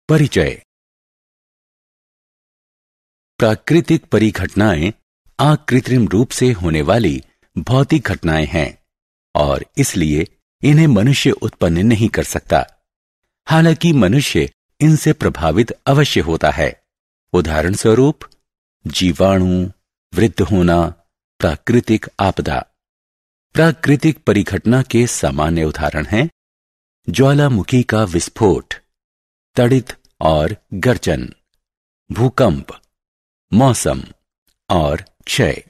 परिचय। प्राकृतिक परिघटनाएं अकृत्रिम रूप से होने वाली भौतिक घटनाएं हैं और इसलिए इन्हें मनुष्य उत्पन्न नहीं कर सकता। हालांकि मनुष्य इनसे प्रभावित अवश्य होता है। उदाहरण स्वरूप जीवाणु, वृद्ध होना, प्राकृतिक आपदा। प्राकृतिक परिघटना के सामान्य उदाहरण हैं ज्वालामुखी का विस्फोट, तड़ित और गर्जन, भूकंप, मौसम और क्षय।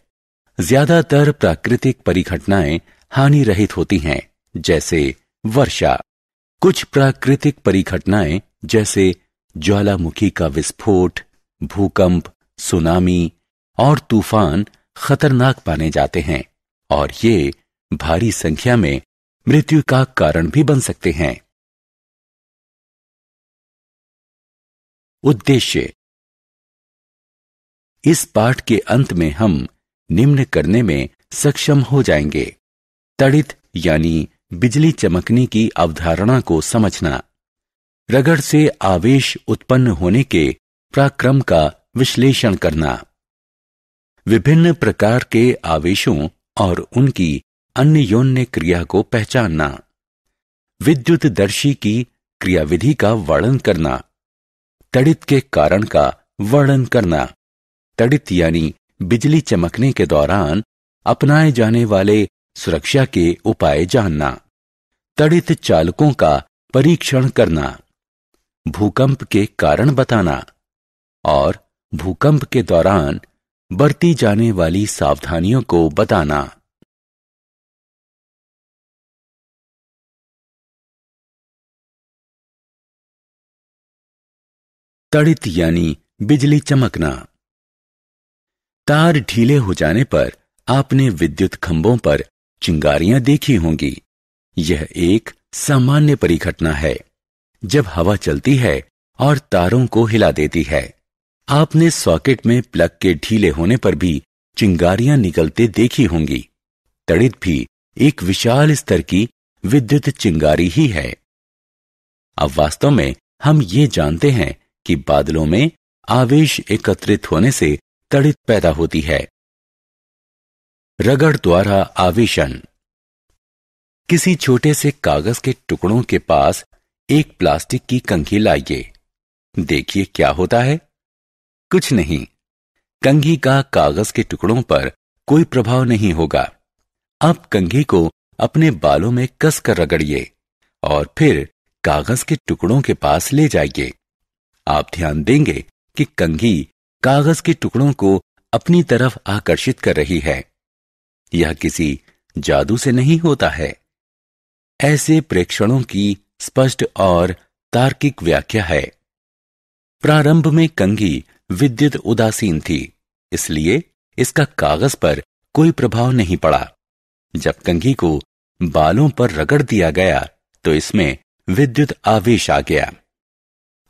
ज्यादातर प्राकृतिक परिघटनाएं हानि रहित होती हैं, जैसे वर्षा। कुछ प्राकृतिक परिघटनाएं जैसे ज्वालामुखी का विस्फोट, भूकंप, सुनामी और तूफान खतरनाक माने जाते हैं और ये भारी संख्या में मृत्यु का कारण भी बन सकते हैं। उद्देश्य। इस पाठ के अंत में हम निम्न करने में सक्षम हो जाएंगे: तड़ित यानी बिजली चमकने की अवधारणा को समझना, रगड़ से आवेश उत्पन्न होने के पराक्रम का विश्लेषण करना, विभिन्न प्रकार के आवेशों और उनकी अन्योन्य क्रिया को पहचानना, विद्युतदर्शी की क्रियाविधि का वर्णन करना, तड़ित के कारण का वर्णन करना, तड़ित यानी बिजली चमकने के दौरान अपनाए जाने वाले सुरक्षा के उपाय जानना, तड़ित चालकों का परीक्षण करना, भूकंप के कारण बताना और भूकंप के दौरान बरती जाने वाली सावधानियों को बताना। तड़ित यानी बिजली चमकना। तार ढीले हो जाने पर आपने विद्युत खंभों पर चिंगारियां देखी होंगी। यह एक सामान्य परिघटना है जब हवा चलती है और तारों को हिला देती है। आपने सॉकेट में प्लग के ढीले होने पर भी चिंगारियां निकलते देखी होंगी। तड़ित भी एक विशाल स्तर की विद्युत चिंगारी ही है। अब वास्तव में हम ये जानते हैं कि बादलों में आवेश एकत्रित होने से तड़ित पैदा होती है। रगड़ द्वारा आवेशन। किसी छोटे से कागज के टुकड़ों के पास एक प्लास्टिक की कंघी लाइए। देखिए क्या होता है। कुछ नहीं, कंघी का कागज के टुकड़ों पर कोई प्रभाव नहीं होगा। अब कंघी को अपने बालों में कसकर रगड़िए और फिर कागज के टुकड़ों के पास ले जाइए। आप ध्यान देंगे कि कंघी कागज के टुकड़ों को अपनी तरफ आकर्षित कर रही है। यह किसी जादू से नहीं होता है। ऐसे प्रेक्षणों की स्पष्ट और तार्किक व्याख्या है। प्रारंभ में कंघी विद्युत उदासीन थी, इसलिए इसका कागज पर कोई प्रभाव नहीं पड़ा। जब कंघी को बालों पर रगड़ दिया गया तो इसमें विद्युत आवेश आ गया।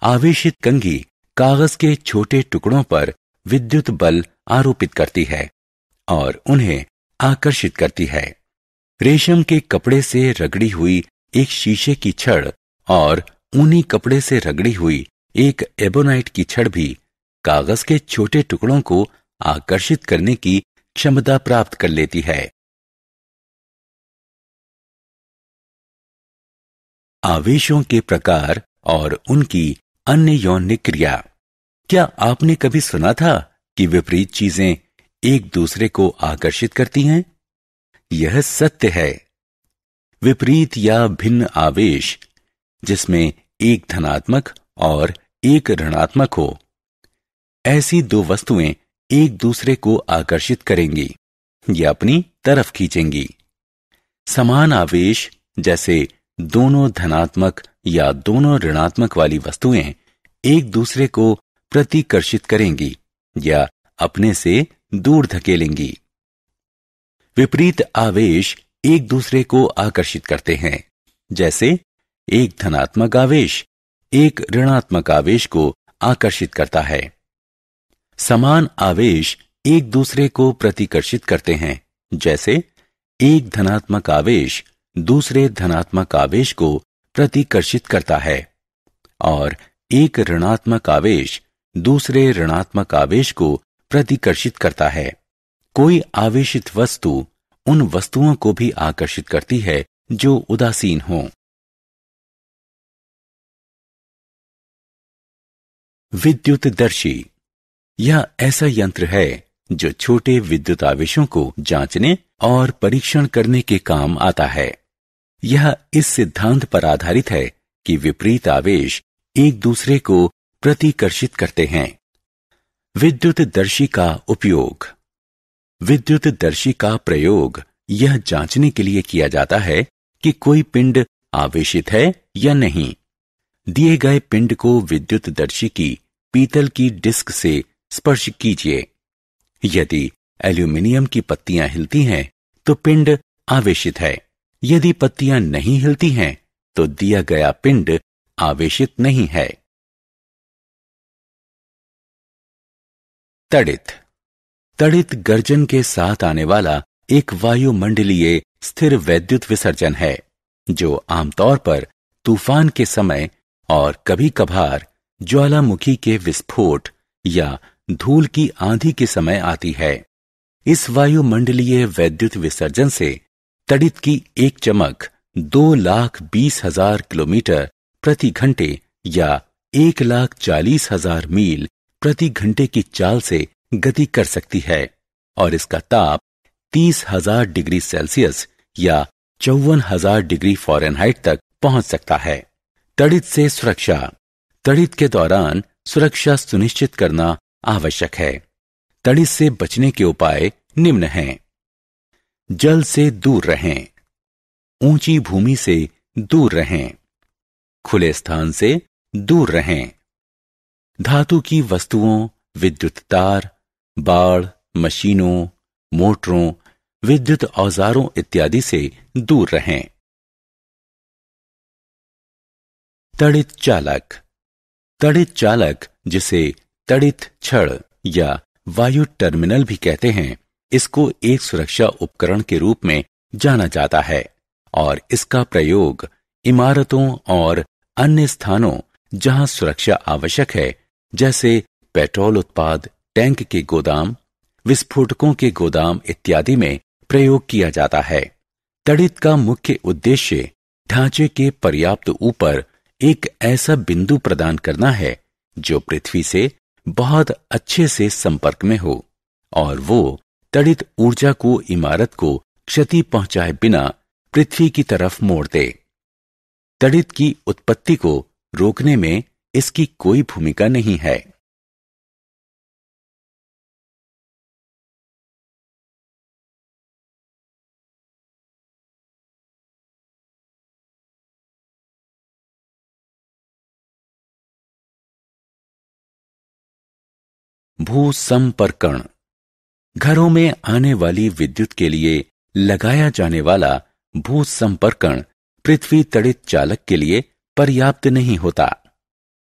आवेशित कंघी कागज के छोटे टुकड़ों पर विद्युत बल आरोपित करती है और उन्हें आकर्षित करती है। रेशम के कपड़े से रगड़ी हुई एक शीशे की छड़ और ऊनी कपड़े से रगड़ी हुई एक एबोनाइट की छड़ भी कागज के छोटे टुकड़ों को आकर्षित करने की क्षमता प्राप्त कर लेती है। आवेशों के प्रकार और उनकी अन्योन्य क्रिया। क्या आपने कभी सुना था कि विपरीत चीजें एक दूसरे को आकर्षित करती हैं? यह सत्य है। विपरीत या भिन्न आवेश, जिसमें एक धनात्मक और एक ऋणात्मक हो, ऐसी दो वस्तुएं एक दूसरे को आकर्षित करेंगी या अपनी तरफ खींचेंगी। समान आवेश, जैसे दोनों धनात्मक या दोनों ऋणात्मक वाली वस्तुएं एक दूसरे को प्रतिकर्षित करेंगी या अपने से दूर धकेलेंगी। विपरीत आवेश एक दूसरे को आकर्षित करते हैं, जैसे एक धनात्मक आवेश एक ऋणात्मक आवेश को आकर्षित करता है। समान आवेश एक दूसरे को प्रतिकर्षित करते हैं, जैसे एक धनात्मक आवेश दूसरे धनात्मक आवेश को प्रतिकर्षित करता है और एक ऋणात्मक आवेश दूसरे ऋणात्मक आवेश को प्रतिकर्षित करता है। कोई आवेशित वस्तु उन वस्तुओं को भी आकर्षित करती है जो उदासीन हों। विद्युतदर्शी यह ऐसा यंत्र है जो छोटे विद्युत आवेशों को जांचने और परीक्षण करने के काम आता है। यह इस सिद्धांत पर आधारित है कि विपरीत आवेश एक दूसरे को प्रतिकर्षित करते हैं। विद्युतदर्शी का उपयोग। विद्युतदर्शी का प्रयोग यह जांचने के लिए किया जाता है कि कोई पिंड आवेशित है या नहीं। दिए गए पिंड को विद्युतदर्शी की पीतल की डिस्क से स्पर्श कीजिए। यदि एल्यूमीनियम की पत्तियां हिलती हैं तो पिंड आवेशित है। यदि पत्तियां नहीं हिलती हैं तो दिया गया पिंड आवेशित नहीं है। तड़ित। तड़ित गर्जन के साथ आने वाला एक वायुमंडलीय स्थिर वैद्युत विसर्जन है जो आमतौर पर तूफान के समय और कभी कभार ज्वालामुखी के विस्फोट या धूल की आंधी के समय आती है। इस वायुमंडलीय वैद्युत विसर्जन से तड़ित की एक चमक 2,20,000 किलोमीटर प्रति घंटे या 1,40,000 मील प्रति घंटे की चाल से गति कर सकती है और इसका ताप 30,000 डिग्री सेल्सियस या 54,000 डिग्री फ़ारेनहाइट तक पहुंच सकता है। तड़ित से सुरक्षा। तड़ित के दौरान सुरक्षा सुनिश्चित करना आवश्यक है। तड़ित से बचने के उपाय निम्न हैं। जल से दूर रहें। ऊंची भूमि से दूर रहें। खुले स्थान से दूर रहें। धातु की वस्तुओं, विद्युत तार, बाड़, मशीनों, मोटरों, विद्युत औजारों इत्यादि से दूर रहें। तड़ित चालक। तड़ित चालक, जिसे तड़ित छड़ या वायु टर्मिनल भी कहते हैं, इसको एक सुरक्षा उपकरण के रूप में जाना जाता है और इसका प्रयोग इमारतों और अन्य स्थानों जहां सुरक्षा आवश्यक है, जैसे पेट्रोल उत्पाद टैंक के गोदाम, विस्फोटकों के गोदाम इत्यादि में प्रयोग किया जाता है। तड़ित का मुख्य उद्देश्य ढांचे के पर्याप्त ऊपर एक ऐसा बिंदु प्रदान करना है जो पृथ्वी से बहुत अच्छे से संपर्क में हो और वो तड़ित ऊर्जा को इमारत को क्षति पहुंचाए बिना पृथ्वी की तरफ मोड़ दे। तड़ित की उत्पत्ति को रोकने में इसकी कोई भूमिका नहीं है। भूसंपर्कण। घरों में आने वाली विद्युत के लिए लगाया जाने वाला भूसंपर्कण पृथ्वी तड़ित चालक के लिए पर्याप्त नहीं होता।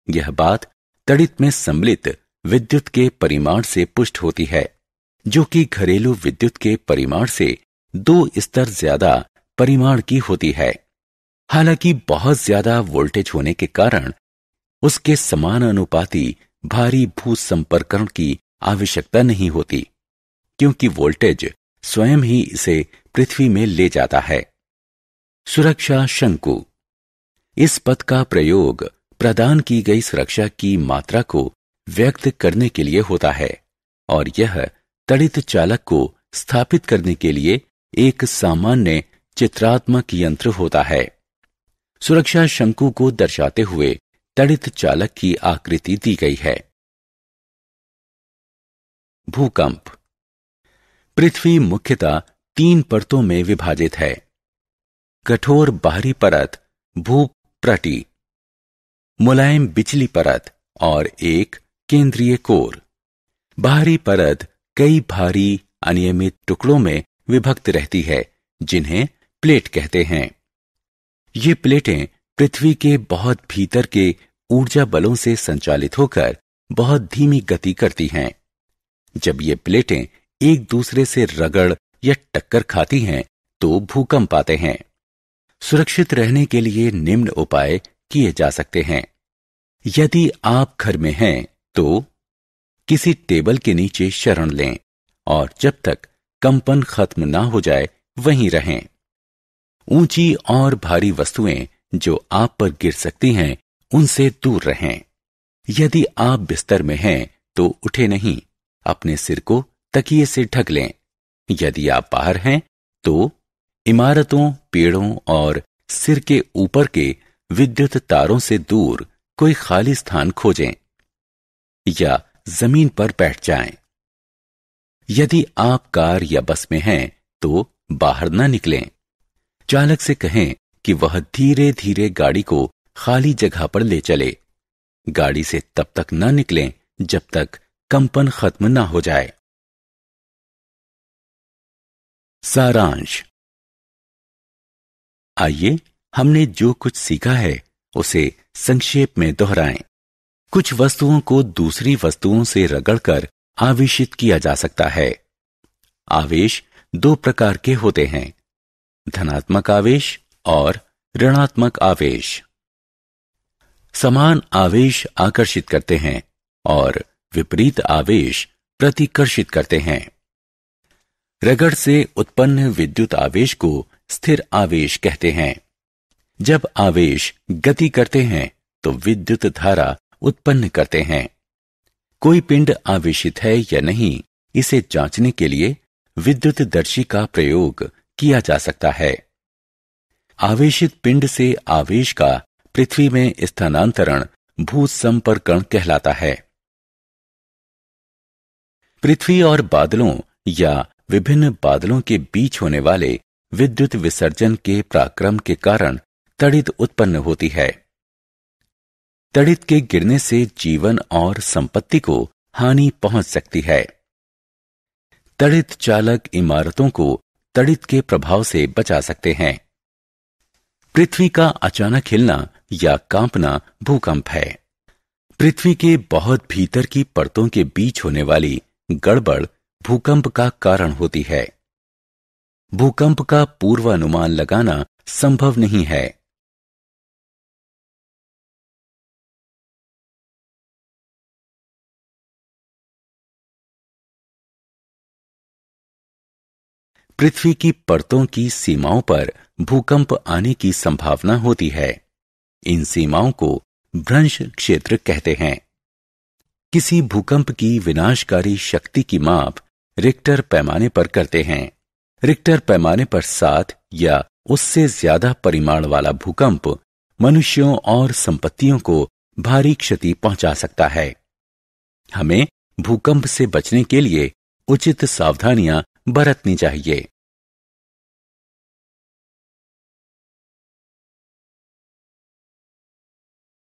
यह बात तड़ित में सम्मिलित विद्युत के परिमाण से पुष्ट होती है, जो कि घरेलू विद्युत के परिमाण से 2 स्तर ज्यादा परिमाण की होती है। हालांकि बहुत ज्यादा वोल्टेज होने के कारण उसके समानुपाती भारी भूसंपर्कण की आवश्यकता नहीं होती, क्योंकि वोल्टेज स्वयं ही इसे पृथ्वी में ले जाता है। सुरक्षा शंकु। इस पद का प्रयोग प्रदान की गई सुरक्षा की मात्रा को व्यक्त करने के लिए होता है और यह तड़ित चालक को स्थापित करने के लिए एक सामान्य चित्रात्मक यंत्र होता है। सुरक्षा शंकु को दर्शाते हुए तड़ित चालक की आकृति दी गई है। भूकंप। पृथ्वी मुख्यतः 3 परतों में विभाजित है। कठोर बाहरी परत भूप्रटी, मुलायम बिचली परत और एक केंद्रीय कोर। बाहरी परत कई भारी अनियमित टुकड़ों में विभक्त रहती है, जिन्हें प्लेट कहते हैं। ये प्लेटें पृथ्वी के बहुत भीतर के ऊर्जा बलों से संचालित होकर बहुत धीमी गति करती हैं। जब ये प्लेटें एक दूसरे से रगड़ या टक्कर खाती हैं तो भूकंप आते हैं। सुरक्षित रहने के लिए निम्न उपाय किए जा सकते हैं। यदि आप घर में हैं तो किसी टेबल के नीचे शरण लें और जब तक कंपन खत्म ना हो जाए वहीं रहें। ऊंची और भारी वस्तुएं जो आप पर गिर सकती हैं उनसे दूर रहें। यदि आप बिस्तर में हैं तो उठे नहीं, अपने सिर को तकिए से ढक लें। यदि आप बाहर हैं तो इमारतों, पेड़ों और सिर के ऊपर के विद्युत तारों से दूर कोई खाली स्थान खोजें या जमीन पर बैठ जाएं। यदि आप कार या बस में हैं तो बाहर न निकलें। चालक से कहें कि वह धीरे धीरे गाड़ी को खाली जगह पर ले चले। गाड़ी से तब तक न निकलें जब तक कंपन खत्म न हो जाए। सारांश। आइए हमने जो कुछ सीखा है उसे संक्षेप में दोहराएं। कुछ वस्तुओं को दूसरी वस्तुओं से रगड़कर आवेशित किया जा सकता है। आवेश दो प्रकार के होते हैं, धनात्मक आवेश और ऋणात्मक आवेश। समान आवेश आकर्षित करते हैं और विपरीत आवेश प्रतिकर्षित करते हैं। रगड़ से उत्पन्न विद्युत आवेश को स्थिर आवेश कहते हैं। जब आवेश गति करते हैं तो विद्युत धारा उत्पन्न करते हैं। कोई पिंड आवेशित है या नहीं, इसे जांचने के लिए विद्युतदर्शी का प्रयोग किया जा सकता है। आवेशित पिंड से आवेश का पृथ्वी में स्थानांतरण भूसंपर्कण कहलाता है। पृथ्वी और बादलों या विभिन्न बादलों के बीच होने वाले विद्युत विसर्जन के पराक्रम के कारण तड़ित उत्पन्न होती है। तड़ित के गिरने से जीवन और संपत्ति को हानि पहुंच सकती है। तड़ित चालक इमारतों को तड़ित के प्रभाव से बचा सकते हैं। पृथ्वी का अचानक हिलना या कांपना भूकंप है। पृथ्वी के बहुत भीतर की परतों के बीच होने वाली गड़बड़ भूकंप का कारण होती है। भूकंप का पूर्वानुमान लगाना संभव नहीं है। पृथ्वी की परतों की सीमाओं पर भूकंप आने की संभावना होती है। इन सीमाओं को भ्रंश क्षेत्र कहते हैं। किसी भूकंप की विनाशकारी शक्ति की माप रिक्टर पैमाने पर करते हैं। रिक्टर पैमाने पर 7 या उससे ज्यादा परिमाण वाला भूकंप मनुष्यों और संपत्तियों को भारी क्षति पहुंचा सकता है। हमें भूकंप से बचने के लिए उचित सावधानियां बरतनी चाहिए।